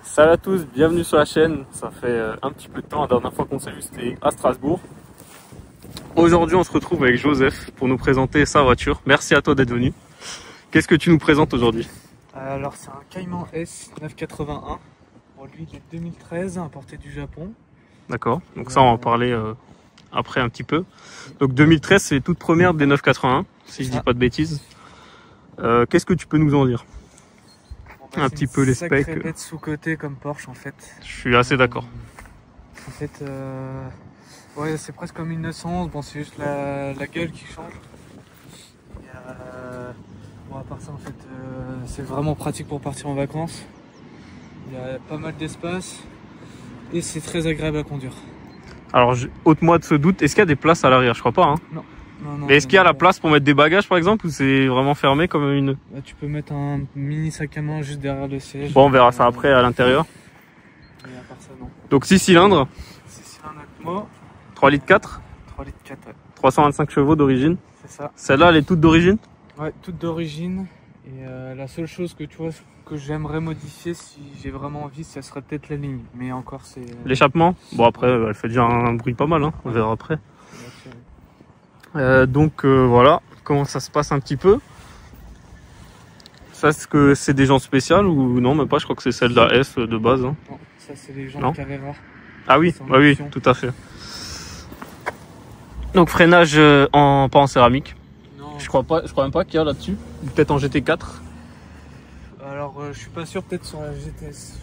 Salut à tous, bienvenue sur la chaîne. Ça fait un petit peu de temps, la dernière fois qu'on s'est vu c'était à Strasbourg. Aujourd'hui on se retrouve avec Joseph pour nous présenter sa voiture. Merci à toi d'être venu. Qu'est-ce que tu nous présentes aujourd'hui? Alors c'est un Cayman S 981. Bon, lui il est 2013, importé du Japon. D'accord, donc ça on va en parler après un petit peu. Donc 2013 c'est les toutes premières des 981, si je dis pas de bêtises. Qu'est-ce que tu peux nous en dire? Un petit peu les specs. C'est bête sous-côté comme Porsche en fait. Je suis assez d'accord. En fait, ouais, c'est presque comme une 911. Bon, c'est juste la gueule qui change. Et, bon, à part ça, en fait, c'est vraiment pratique pour partir en vacances. Il y a pas mal d'espace et c'est très agréable à conduire. Alors, ôte-moi de ce doute. Est-ce qu'il y a des places à l'arrière? Je crois pas. Hein. Non. Non, mais est-ce qu'il y a la place pour mettre des bagages par exemple ou c'est vraiment fermé comme une... Bah, tu peux mettre un mini sac à main juste derrière le siège. Bon, on verra ça après à l'intérieur. Et à part ça, non. Donc 6 cylindres. 6 cylindres Atmo. 3 litres 4. 3 litres 4, ouais. 325 chevaux d'origine. C'est ça. Celle-là, elle est toute d'origine? Ouais, toute d'origine. Et la seule chose que tu vois que j'aimerais modifier si j'ai vraiment envie, ça serait peut-être la ligne. Mais encore, c'est... L'échappement? Bon, après, elle fait déjà un bruit pas mal, hein. On verra après. Donc voilà, comment ça se passe un petit peu. Ça, est-ce que c'est des gens spéciales ou non? Même pas, je crois que c'est celle de la S de base. Hein. Non, ça c'est les gens de Carrera. Ah oui, bah oui, tout à fait. Donc freinage pas en céramique. Non. Je crois même pas qu'il y a là-dessus. Peut-être en GT4. Alors je suis pas sûr, peut-être sur la GTS.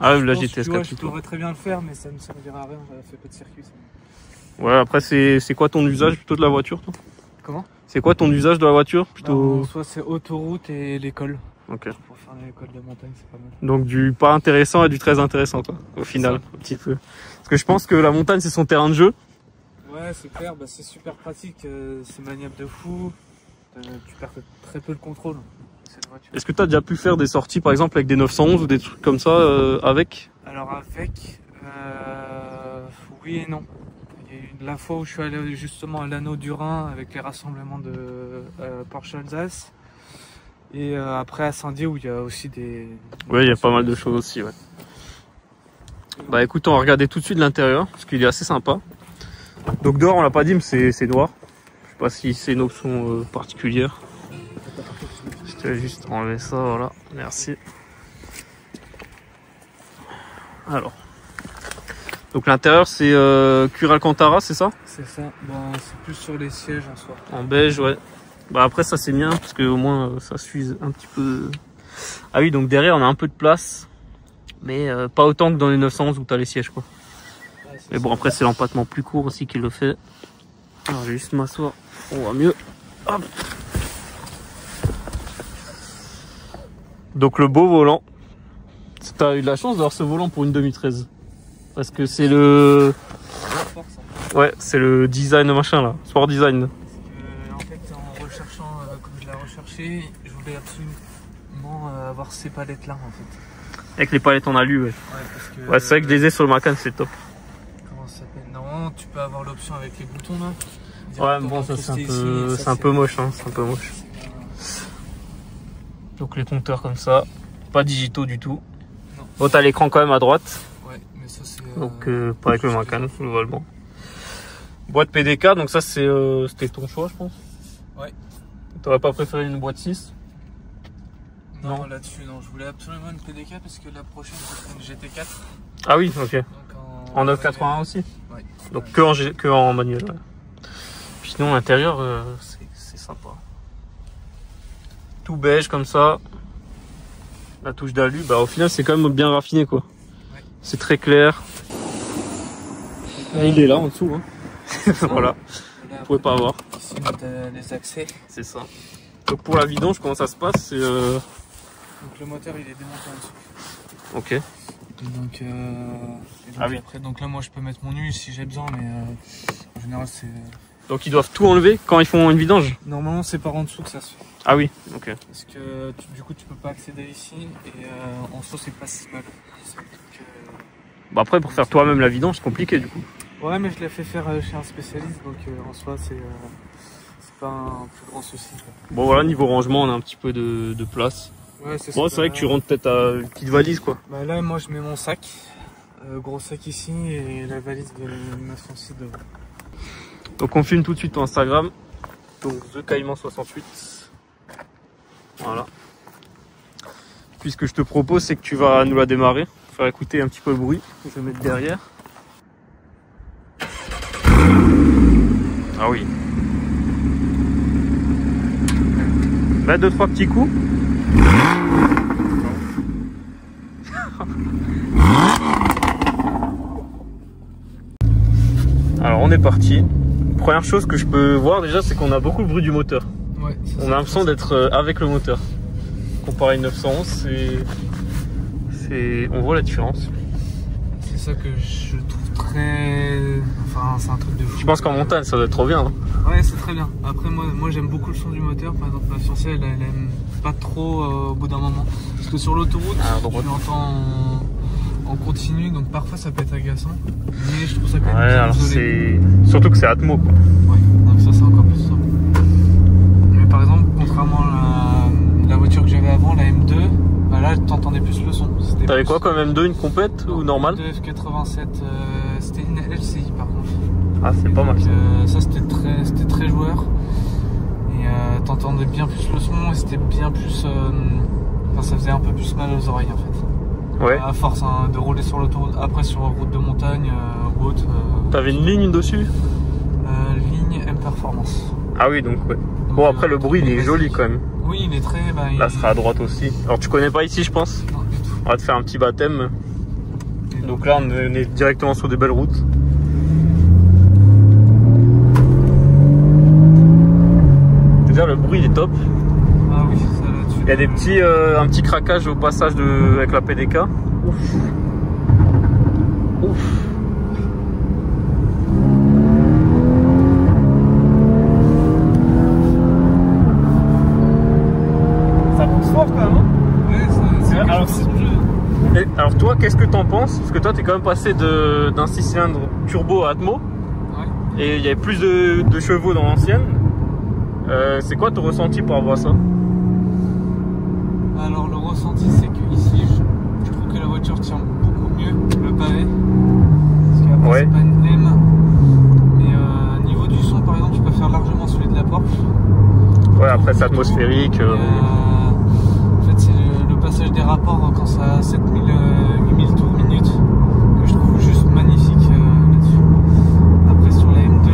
Ah la GTS 4 je pourrais très bien le faire, mais ça ne servira à rien, j'avais fait peu de circuit. Ça. Ouais, après c'est quoi ton usage plutôt de la voiture toi? Comment? C'est quoi ton usage de la voiture plutôt? Soit c'est autoroute et l'école. Ok. Pour faire l'école de montagne, c'est pas mal. Donc du pas intéressant et du très intéressant quoi, au final, un petit peu. Parce que je pense que la montagne c'est son terrain de jeu. Ouais, c'est clair, bah, c'est super pratique, c'est maniable de fou. Tu perds très peu le contrôle. Est-ce que tu as déjà pu faire des sorties par exemple avec des 911 ou des trucs comme ça avec? Alors avec, oui et non. Il y a eu la fois où je suis allé justement à l'anneau du Rhin avec les rassemblements de Porsche Alsace. Et après à Saint-Dié où il y a aussi des... Ouais, il y a pas mal de choses aussi, ouais. Bah écoute, on va regarder tout de suite l'intérieur, parce qu'il est assez sympa. Donc dehors, on l'a pas dit, mais c'est noir. Je sais pas si c'est une option particulière. Je vais juste enlever ça, voilà. Merci. Alors. Donc l'intérieur, c'est cuir Alcantara, c'est ça? C'est ça. Bon, c'est plus sur les sièges en soi. En beige, ouais. Bah après ça c'est bien parce que au moins ça s'use un petit peu. Ah oui, donc derrière on a un peu de place, mais pas autant que dans les 911 où t'as les sièges quoi. Ouais, mais bon, après c'est l'empattement plus court aussi qui le fait. Alors je vais juste m'asseoir, on voit mieux. Hop. Donc le beau volant. T'as eu de la chance d'avoir ce volant pour une 2013 parce que c'est le... Ouais, c'est le design machin là, sport design. En fait, en recherchant, comme je l'ai recherché, je voulais absolument avoir ces palettes là en fait. Avec les palettes en alu, ouais. Ouais, c'est vrai que je les ai sur le Macan, c'est top. Comment ça s'appelle? Normalement, tu peux avoir l'option avec les boutons là. Ouais, mais bon, ça c'est un peu moche, hein, c'est un peu moche. Donc les compteurs comme ça, pas digitaux du tout. Non. Bon, t'as l'écran quand même à droite. Ouais, mais ça c'est... Donc pas avec le Macan, globalement. Boîte PDK, donc ça c'était ton choix je pense. Ouais. T'aurais pas préféré une boîte 6? Non, là-dessus non, je voulais absolument une PDK parce que la prochaine c'est une GT4. Ah oui, ok. Donc, en 981 aussi? Ouais. Donc que en manuel. Ouais. Puis sinon l'intérieur c'est sympa. Tout beige comme ça. La touche d'alu, bah au final c'est quand même bien raffiné quoi. Ouais. C'est très clair. Et il est là en dessous. Hein. Voilà, vous pouvez pas avoir. Ici, les accès. C'est ça. Donc pour la vidange, comment ça se passe? Donc le moteur il est démonté en dessous. Ok. Et donc, ah oui. Après, donc là moi je peux mettre mon nu si j'ai besoin, mais en général c'est... Donc ils doivent tout enlever quand ils font une vidange? Normalement c'est par en dessous que ça se fait. Ah oui, ok. Parce que du coup tu peux pas accéder ici et en soi c'est pas si mal. Bah après pour faire toi-même la vidange c'est compliqué du coup. Ouais, mais je l'ai fait faire chez un spécialiste, donc en soi, c'est pas un plus grand souci. Bon voilà, niveau rangement, on a un petit peu de place. Ouais, c'est Bon, c'est vrai que tu rentres peut-être à une petite valise quoi. Bah là, moi, je mets mon sac, gros sac ici, et la valise de 906 devant. Donc on filme tout de suite ton Instagram. Donc The Caïman 68. Voilà. Puis ce que je te propose, c'est que tu vas nous la démarrer, faire écouter un petit peu le bruit. Je vais mettre derrière. Ah oui. Là, 2-3 petits coups. Alors on est parti. Première chose que je peux voir déjà, c'est qu'on a beaucoup le bruit du moteur. Ouais, on a l'impression d'être avec le moteur. Comparé à une 911, on voit la différence. C'est ça que je trouve très... Enfin, c'est un truc de fou. Je pense qu'en montagne, ça doit être trop bien. Hein. Ouais, c'est très bien. Après, moi j'aime beaucoup le son du moteur. Par exemple, ma fiancée, elle aime pas trop au bout d'un moment. Parce que sur l'autoroute, tu l'entends en continu, donc parfois ça peut être agaçant. Mais je trouve ça quand même bien isolé. Surtout que c'est Atmo, quoi. Ouais, donc ça c'est encore plus simple. Mais par exemple, contrairement à la voiture que j'avais avant, la M2, bah là t'entendais plus le son. T'avais quoi comme M2, une complète ou normale? Une F87, c'était une LCI par contre. Ah, c'est pas mal. Ça c'était très joueur. Et t'entendais bien plus le son et c'était bien plus... Enfin, ça faisait un peu plus mal aux oreilles en fait. Ouais. À force hein, de rouler sur l'autoroute, après sur la route de montagne ou autre. T'avais une ligne dessus? Ligne M Performance. Ah oui, donc ouais. Donc, bon, après le bruit il est joli quand même. Oui, il est très... Là, ce sera à droite aussi. Alors tu connais pas ici, je pense? Non, du tout. On va te faire un petit baptême. Donc là, on est directement sur des belles routes. Déjà, le bruit il est top. Ah oui, ça là-dessus. Il y a des petits, un petit craquage au passage avec la PDK. Ouf. Ouf. Ça pousse fort quand même. Hein. Ouais, alors toi, qu'est-ce que t'en penses? Parce que toi, t'es quand même passé d'un 6 cylindres turbo à Atmo. Ouais. Et il y avait plus de chevaux dans l'ancienne. C'est quoi ton ressenti par rapport à ça? Alors le ressenti c'est que ici je trouve que la voiture tient beaucoup mieux le pavé. Parce qu'après ouais. C'est pas une M. Mais niveau du son par exemple je préfère largement celui de la Porsche. Ouais, après c'est atmosphérique. En fait c'est le passage des rapports quand ça a 7000, 8000 tours minute que je trouve juste magnifique là-dessus. Après sur la M2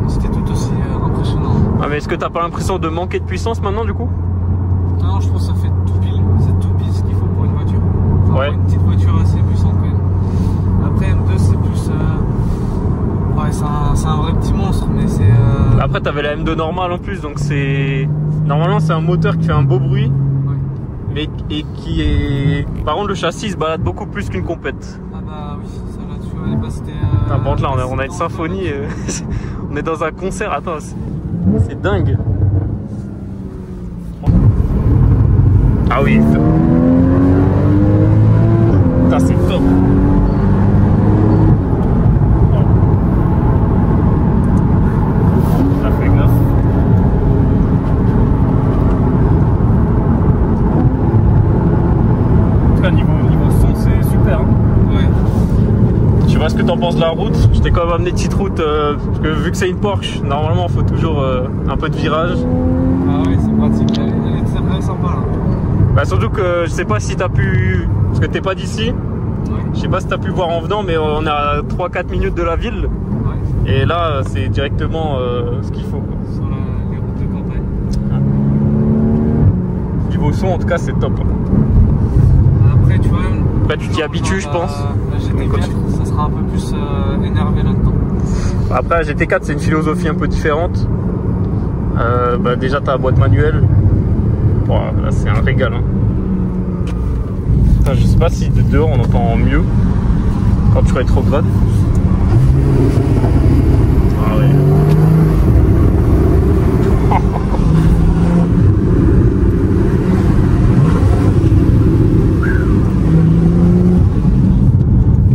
c'était tout aussi impressionnant. Ah mais est-ce que t'as pas l'impression de manquer de puissance maintenant du coup? Non, je trouve que ça fait tout pile. C'est tout pile ce qu'il faut pour une voiture. Enfin, ouais. Pour une petite voiture assez puissante quand même. Après M2 c'est plus... Ouais, c'est un vrai petit monstre, mais c'est... Après t'avais la M2 normale en plus, donc c'est... Normalement c'est un moteur qui fait un beau bruit. Ouais. Mais et qui est... Par contre le châssis se balade beaucoup plus qu'une compète. Ah bah oui, ça là-dessus, ouais, bah c'était... Par contre là on a une symphonie, on est dans un concert, attends, c'est dingue. Ah oui, ça c'est top. Ça fait grave. En tout cas niveau son c'est super. Hein. Ouais. Je sais pas ce que t'en penses de la route. Je t'ai quand même amené une petite route parce que vu que c'est une Porsche, normalement il faut toujours un peu de virage. Ah oui, c'est pratique, elle est très sympa là. Bah surtout que je sais pas si t'as pu, parce que t'es pas d'ici, Ouais. je sais pas si t'as pu voir en venant, mais on est à 3-4 minutes de la ville. Ouais. Et là c'est directement ce qu'il faut. Quoi. Sur les routes de campagne. Niveau son en tout cas c'est top. Après tu vois... Après tu t'y habitues je pense. La GT4, ça sera un peu plus énervé là-dedans. Après la GT4 c'est une philosophie un peu différente. Bah, déjà t'as la boîte manuelle. Bon, là c'est un régal. Hein. Enfin, je sais pas si de dehors on entend mieux quand tu rétrogrades. Ah ouais.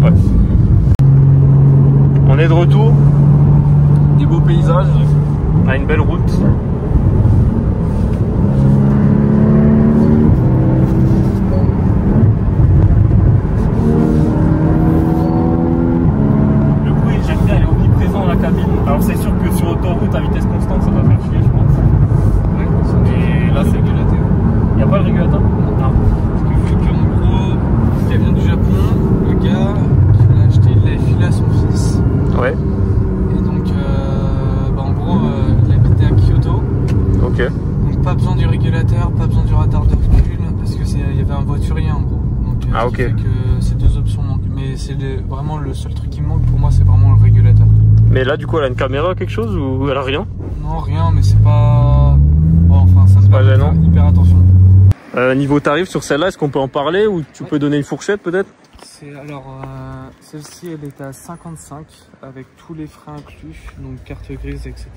Ouais. beau. Des beaux paysages. On a une belle route. Le bruit, j'aime bien, il est omniprésent dans la cabine. Alors c'est sûr que sur autoroute à vitesse constante, ça va faire chier, je pense. Ouais, Et là, c'est régulateur. Il n'y a pas le régulateur? Non. Parce que vu qu'en gros, elle vient du Japon, le gars qui l'a acheté, il l'a filé à son fils. Ouais. Et donc, en gros, il habitait à Kyoto. Ok. Donc pas besoin du régulateur, pas besoin du radar de recul, parce que il y avait un voiturien en gros. Donc, ah ok. Ce qui fait que ces deux options manquent. Mais c'est vraiment le seul truc qui me manque pour moi, c'est vraiment le régulateur. Mais là, du coup, elle a une caméra, quelque chose, ou elle a rien? Non, rien, mais c'est pas... Bon, enfin, ça me pas permet de gênant. faire hyper attention. Niveau tarif sur celle-là, est-ce qu'on peut en parler ou tu peux donner une fourchette peut-être? Alors, celle-ci, elle est à 55 avec tous les frais inclus, donc carte grise, etc.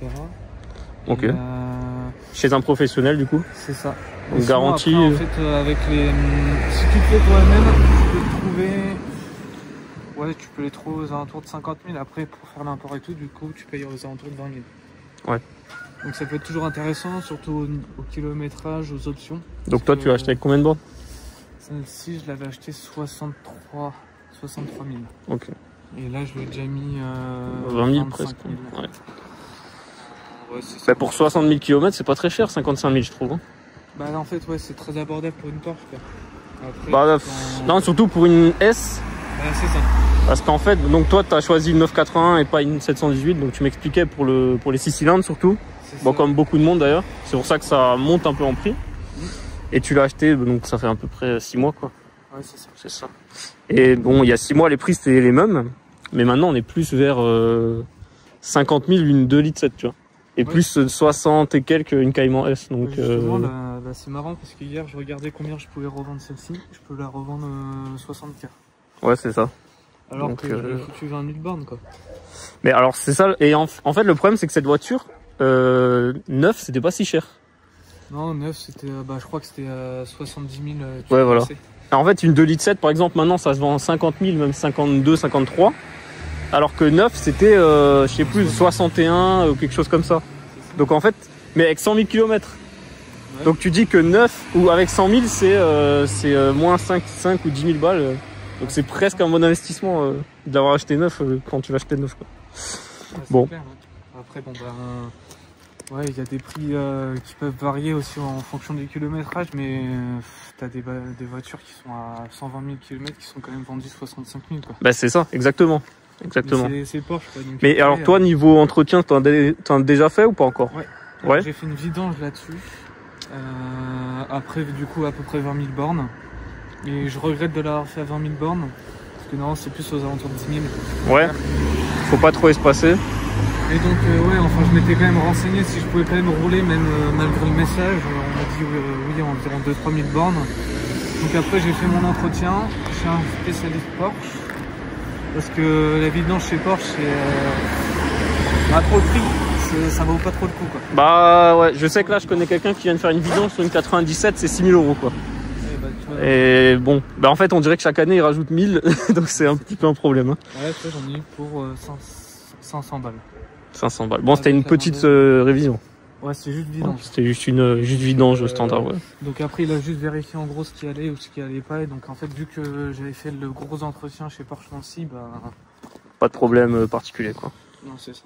Ok. Et, Chez un professionnel du coup? c'est ça. Donc Et sinon, garantie. après, en fait, avec les, si tu te fais toi-même, tu peux trouver. Ouais, tu peux les trouver aux alentours de 50 000. Après, pour faire l'import et tout, du coup, tu payes aux alentours de 20 000. Ouais. Donc ça peut être toujours intéressant, surtout au kilométrage, aux options. Donc toi, tu l'as acheté avec combien de bornes? Celle-ci, je l'avais acheté 63 000. Ok. Et là, je l'ai déjà mis 20 000 25 presque. 000. Ouais. Ouais, c'est ça. Bah, pour 60 000 km, c'est pas très cher, 55 000 je trouve. Hein. Bah là, en fait, ouais, c'est très abordable pour une Porsche, quoi. Après, Bah, non, surtout pour une S. Bah, c'est ça. Parce qu'en fait, donc toi, tu as choisi une 981 et pas une 718. Donc tu m'expliquais pour les 6 cylindres surtout. Bon, comme beaucoup de monde d'ailleurs. C'est pour ça que ça monte un peu en prix. Et tu l'as acheté, donc ça fait à peu près 6 mois quoi. Ouais, c'est ça. C'est ça. Et bon, il y a 6 mois, les prix c'était les mêmes. Mais maintenant, on est plus vers 50 000 une 2 litres 7, tu vois. Et ouais. plus 60 et quelques une Cayman S. Donc, justement, là, c'est marrant parce que hier, je regardais combien je pouvais revendre celle-ci. Je peux la revendre 60K. ouais, c'est ça. Alors donc, que j'avais foutu 20 000 bornes, quoi. Mais alors, c'est ça. Et en fait, le problème, c'est que cette voiture, neuf, c'était pas si cher. Non, 9, c'était, bah, je crois que c'était 70 000. Ouais, voilà. Alors, en fait, une 2 litres 7, par exemple, maintenant, ça se vend 50 000, même 52, 53. Alors que 9, c'était, je sais plus, 61 ou quelque chose comme ça. Donc, en fait, mais avec 100 000 km. Ouais. Donc, tu dis que 9 ou avec 100 000, c'est moins 5 ou 10 000 balles. Donc, c'est presque un bon investissement d'avoir acheté 9 quand tu vas acheter 9. Quoi. Ouais, bon. Clair, ouais. Après, bon, bah, ouais, il y a des prix qui peuvent varier aussi en fonction du kilométrage, mais tu as des voitures qui sont à 120 000 km qui sont quand même vendues 65 000. Quoi. Bah, c'est ça, exactement. Exactement. C'est Porsche. Quoi, donc mais alors, toi, niveau entretien, t'en as déjà fait ou pas encore? Ouais. Ouais. J'ai fait une vidange là-dessus. Après, du coup, à peu près 20 000 bornes. Et je regrette de l'avoir fait à 20 000 bornes. Parce que non, c'est plus aux alentours de 10 000. Ouais. Faut pas trop espacer. Et donc, ouais, enfin, je m'étais quand même renseigné si je pouvais quand même rouler, même malgré le message. On m'a dit oui, environ 2-3 000 bornes. Donc après, j'ai fait mon entretien chez un spécialiste Porsche. Parce que la vidange chez Porsche, c'est pas trop le prix. Ça vaut pas trop le coup, quoi. Bah ouais, je sais que là, je connais quelqu'un qui vient de faire une vidange sur une 97, c'est 6 000 €, quoi. Et bon, bah en fait, on dirait que chaque année, ils rajoutent 1000, donc c'est un petit peu un problème. Hein. Ouais, j'en ai eu pour 500 balles. 500 balles. Bon, c'était une petite révision. Ouais, c'était juste vidange. C'était juste une vidange standard, ouais. Donc après, il a juste vérifié en gros ce qui allait ou ce qui allait pas. Et donc en fait, vu que j'avais fait le gros entretien chez Porsche Nancy, bah... Pas de problème particulier, quoi. Non, c'est ça.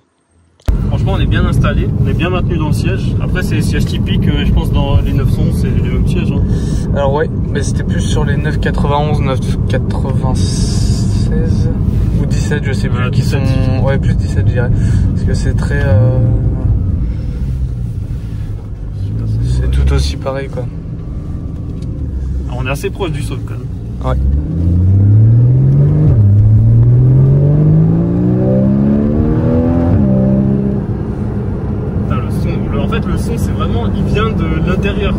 Franchement, on est bien installé, on est bien maintenu dans le siège. Après, c'est les sièges typiques, je pense dans les 900, c'est les mêmes sièges. Hein. Alors ouais, mais c'était plus sur les 991, 996 ou 17, je sais plus, qui 17. Sont... Ouais, plus 17, je dirais. Parce que c'est très... C'est tout aussi pareil, quoi. Alors, on est assez proche du sol, quand même. Ouais. En fait, le son, c'est vraiment, il vient de l'intérieur.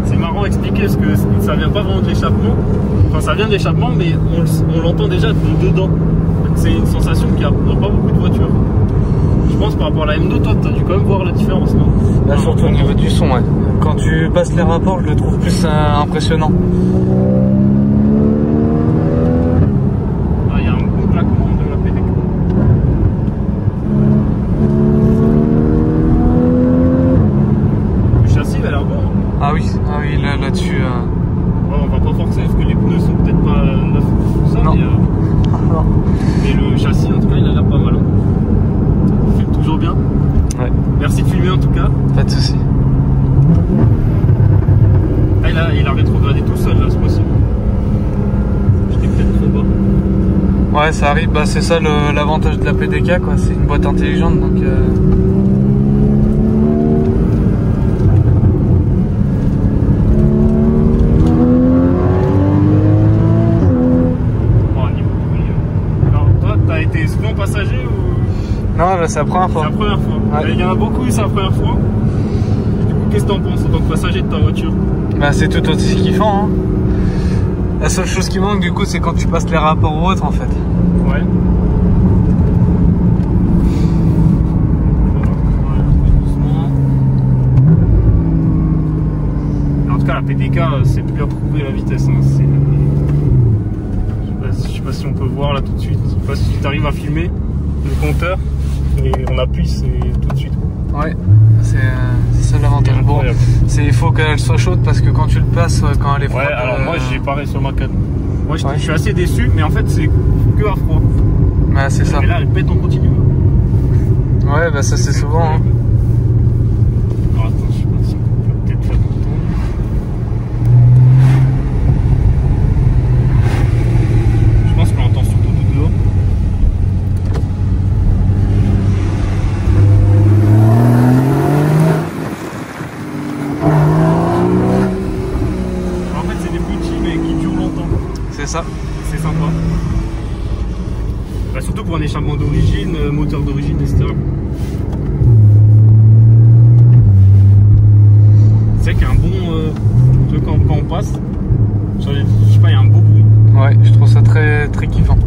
C'est marrant à expliquer parce que ça vient pas vraiment de l'échappement. Enfin, ça vient de l'échappement, mais on l'entend déjà de dedans. C'est une sensation qu'il n'y a pas beaucoup de voitures. Je pense par rapport à la M2, toi, tu as dû quand même voir la différence, non? Là, surtout au niveau du son, ouais. Quand tu passes les rapports, je le trouve plus impressionnant. Ah, il y a un gros claquement de la PD. Ouais, ça arrive, bah, c'est ça l'avantage de la PDK, quoi. C'est une boîte intelligente, donc... Passager ou... Non, bah, c'est la première fois. C'est la première fois. Ouais. Il y en a beaucoup, c'est la première fois. Du coup, qu'est-ce que t'en penses en tant que passager de ta voiture? Bah, c'est tout aussi kiffant. Hein. La seule chose qui manque, du coup, c'est quand tu passes les rapports ou autres, en fait. Ouais. En tout cas, la PDK, c'est plus à prouver la vitesse. Hein. Je sais pas si on peut voir là tout de suite. Je sais pas si tu arrives à filmer le compteur et on appuie, c'est tout de suite. Ouais, c'est ça l'avantage. Bon, il faut qu'elle soit chaude parce que quand tu le passes, quand elle est froide. Ouais, alors moi j'ai pareil sur ma 4. Moi je suis assez déçu, mais en fait c'est que à froid. Ouais, c'est ça. Et là elle pète en continu. Ouais, bah ça c'est souvent. Hein. Alors attends, je sais pas si on peut peut-être faire le tour. Je pense qu'on l'entend surtout de dehors. En fait c'est des petits mais qui durent longtemps. C'est ça. C'est sympa. Bah, surtout pour un échappement d'origine, moteur d'origine, etc. C'est vrai qu'il y a un bon truc quand on passe. Je sais pas, il y a un beau bruit. Ouais, je trouve ça très très kiffant.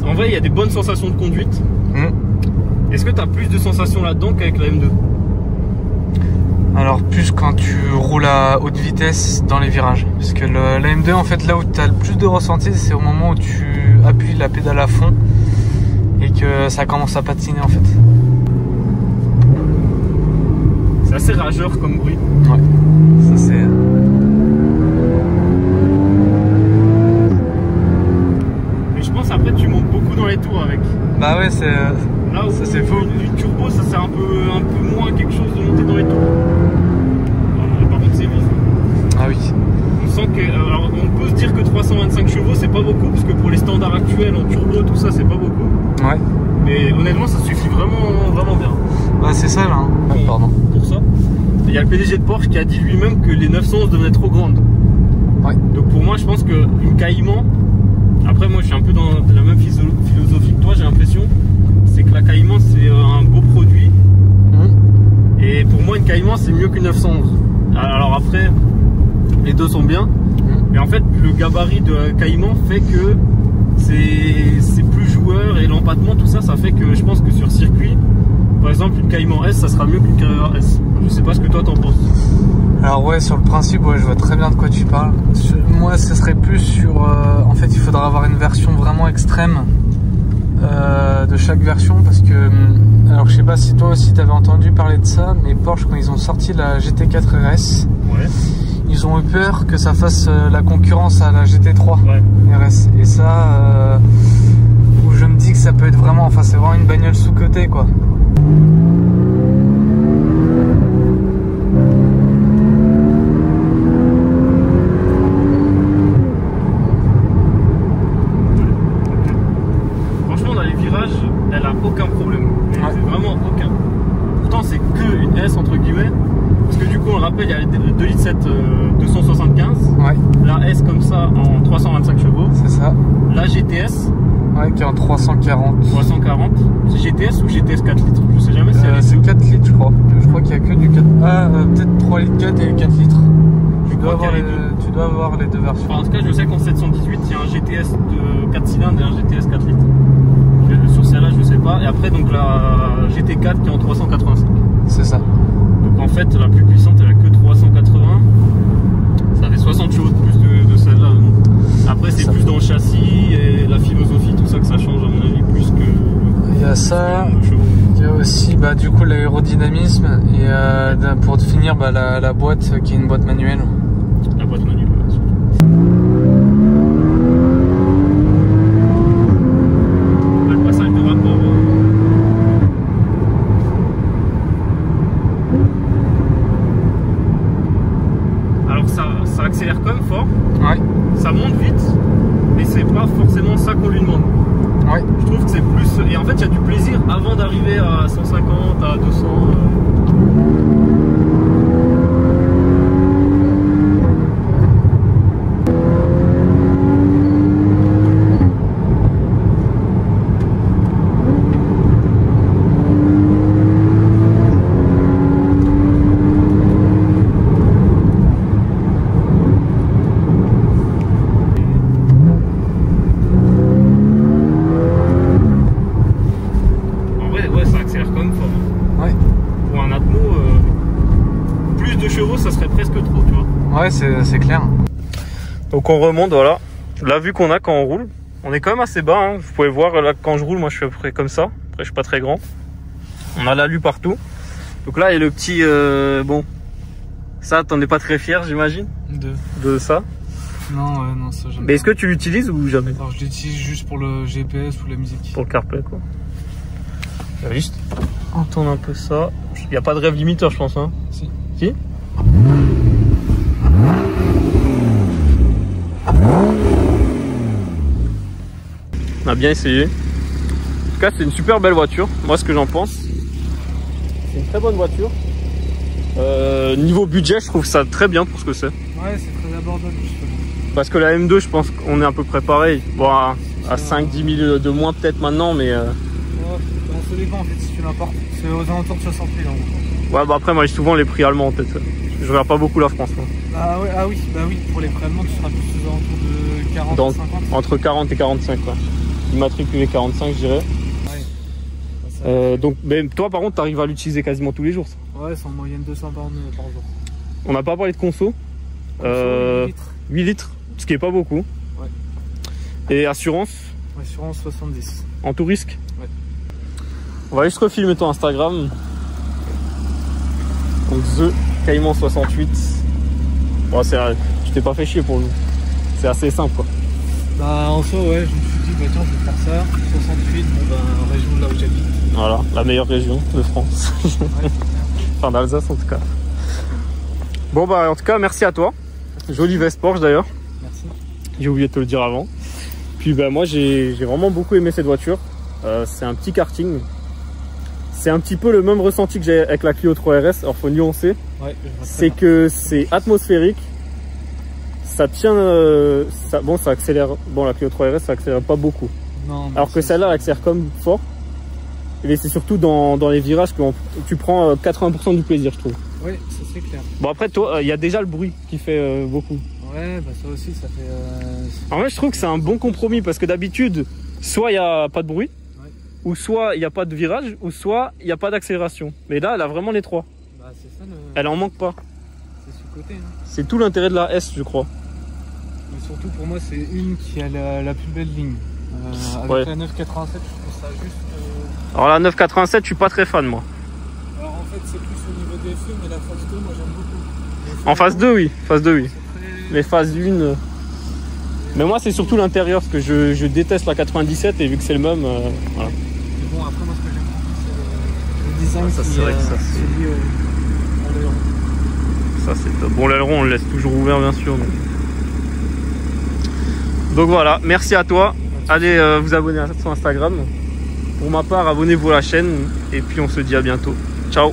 En vrai, il y a des bonnes sensations de conduite. Est-ce que tu as plus de sensations là-dedans qu'avec la M2? Alors plus quand tu roules à haute vitesse dans les virages. Parce que la M2, en fait, là où tu as le plus de ressenti, c'est au moment où tu appuies la pédale à fond et que ça commence à patiner en fait. C'est assez rageur comme bruit. Ouais, ça c'est... Mais je pense après tu montes beaucoup dans les tours avec. Bah ouais, c'est... Là où ça c'est faux. Une turbo, ça sert un peu moins quelque chose de monter dans les tours. Par contre c'est vif. Ah oui. On sent que... Alors on peut se dire que 325 chevaux c'est pas beaucoup, parce que pour les standards actuels en turbo tout ça c'est pas beaucoup. Ouais. Mais honnêtement ça suffit vraiment bien. Bah c'est ça là. Hein. Ouais, pardon. Pour ça. Il y a le PDG de Porsche qui a dit lui-même que les 911 devenaient trop grandes. Ouais. Donc pour moi je pense qu'une Caïman, après moi je suis un peu dans la même philosophie que toi, j'ai l'impression, c'est que la Caïman c'est un beau produit. Et pour moi une Caïman c'est mieux qu'une 911. Alors après les deux sont bien, mais en fait le gabarit de la Caïman fait que c'est plus joueur, et l'empattement tout ça, ça fait que je pense que sur circuit, par exemple une Caïman S ça sera mieux qu'une Carrera S. Je sais pas ce que toi t'en penses. Alors ouais, sur le principe, ouais, je vois très bien de quoi tu parles. Moi, ce serait plus sur... en fait, il faudra avoir une version vraiment extrême de chaque version, parce que... Alors, je sais pas si toi aussi t'avais entendu parler de ça, mais Porsche, quand ils ont sorti la GT4 RS, ouais, ils ont eu peur que ça fasse la concurrence à la GT3 RS. Et ça, où je me dis que ça peut être vraiment... Enfin, c'est vraiment une bagnole sous-cotée, quoi. Elle a aucun problème, vraiment aucun. Pourtant c'est que une S entre guillemets, parce que du coup on le rappelle, il y a le 2,7 litres 275, ouais. La S comme ça en 325 chevaux, c'est ça. La GTS, ouais, qui est en 340. 340, c'est GTS ou GTS 4 litres, je sais jamais si c'est 4 litres je crois. Je crois qu'il n'y a que du 4, peut-être 3 litres 4 et 4 litres. Tu dois avoir les deux versions. Enfin, en tout cas je sais qu'en 718 il y a un GTS de 4 cylindres et un GTS 4 litres. Sur celle-là je sais pas, et après donc la GT4 qui est en 385. C'est ça. Donc en fait la plus puissante elle a que 380. Ça fait 60 chevaux de plus de celle-là. Après c'est plus dans le châssis et la philosophie, tout ça que ça change à mon avis, plus que... Il y a ça, il y a aussi bah, du coup l'aérodynamisme, et pour finir bah, la boîte qui est une boîte manuelle. La boîte manuelle, ça accélère quand même fort, ouais. Ça monte vite, mais c'est pas forcément ça en fait il y a du plaisir avant d'arriver à 150, à 200. Ouais, c'est clair. Donc on remonte, voilà. La vue qu'on a quand on roule, on est quand même assez bas. Hein. Vous pouvez voir là quand je roule, moi je suis à peu près comme ça. Après je suis pas très grand. On a l'alu partout. Donc là il y a le petit bon. Ça t'en es pas très fier j'imagine de ça. Non, non, ça jamais. Mais est-ce que tu l'utilises ou jamais? Alors je l'utilise juste pour le GPS ou la musique. Pour le CarPlay quoi. Juste on tourne un peu ça. Il n'y a pas de rev limiteur je pense hein. Si. On a bien essayé. En tout cas, c'est une super belle voiture. Moi, ce que j'en pense, c'est une très bonne voiture. Niveau budget, je trouve ça très bien pour ce que c'est. Ouais, c'est très abordable justement. Parce que la M2, je pense qu'on est à peu près pareil. Bon, à 5-10 000 de moins peut-être maintenant, mais... Ouais, bah, ça dépend en fait si tu l'importes. C'est aux alentours de 60 000 €. Ouais, bah après, moi, j'ai souvent les prix allemands en tête. Je regarde pas beaucoup la France. Moi. Ah, ouais, ah oui, bah oui, pour les prix allemands, tu seras plus aux alentours de 40 donc, 50. Entre 40 et 45, quoi. Immatriculé 45, je dirais. Ouais. Donc, mais toi, par contre, tu arrives à l'utiliser quasiment tous les jours. Ça. Ouais, c'est en moyenne 200 bornes par jour. On n'a pas parlé de conso. 8 litres. 8 litres, ce qui est pas beaucoup. Ouais. Et assurance? Assurance 70. En tout risque? Ouais. On va juste refilmer ton Instagram. Donc The Cayman 68. Bon, tu t'es pas fait chier pour nous. C'est assez simple quoi. Bah en soi ouais, je me suis dit bah tiens je vais faire ça. 68, bon bah région de là où j'habite. Voilà, la meilleure région de France. Ouais, enfin d'Alsace en tout cas. Bon bah en tout cas merci à toi. Jolie veste Porsche d'ailleurs. Merci. J'ai oublié de te le dire avant. Puis bah moi j'ai vraiment beaucoup aimé cette voiture. C'est un petit karting. C'est un petit peu le même ressenti que j'ai avec la Clio 3 RS. Alors faut nuancer. Ouais, c'est que c'est atmosphérique. Ça tient. Bon, ça accélère. Bon, la Clio 3 RS, ça accélère pas beaucoup. Non, alors que celle-là, elle accélère comme fort. Mais c'est surtout dans les virages que tu prends 80% du plaisir, je trouve. Oui, ça c'est clair. Bon, après, toi, il y a déjà le bruit qui fait beaucoup. Ouais, bah ça aussi, ça fait. En vrai, je trouve que c'est un bon compromis parce que d'habitude, soit il n'y a pas de bruit. Ou soit il n'y a pas de virage, ou soit il n'y a pas d'accélération. Mais là, elle a vraiment les trois. Bah, c'est ça, elle en manque pas. C'est sur le côté. Hein. C'est tout l'intérêt de la S, je crois. Mais surtout pour moi, c'est une qui a la plus belle ligne. Avec la 987, je trouve ça juste. Alors la 987, je suis pas très fan, moi. Alors en fait, c'est plus au niveau des feux, mais la phase 2, moi j'aime beaucoup. En phase 2, oui. Phase 2, oui. Très... Mais phase 1. Mais moi, c'est surtout l'intérieur, parce que je déteste la 97 et vu que c'est le même, voilà. Bon, après, moi, ce que j'aime beaucoup, c'est le design. Ça, c'est vrai que ça, c'est lié à l'aileron. Ça, c'est top. Bon, l'aileron, on le laisse toujours ouvert, bien sûr. Donc voilà, merci à toi. Allez vous abonner à son Instagram. Pour ma part, abonnez-vous à la chaîne. Et puis, on se dit à bientôt. Ciao.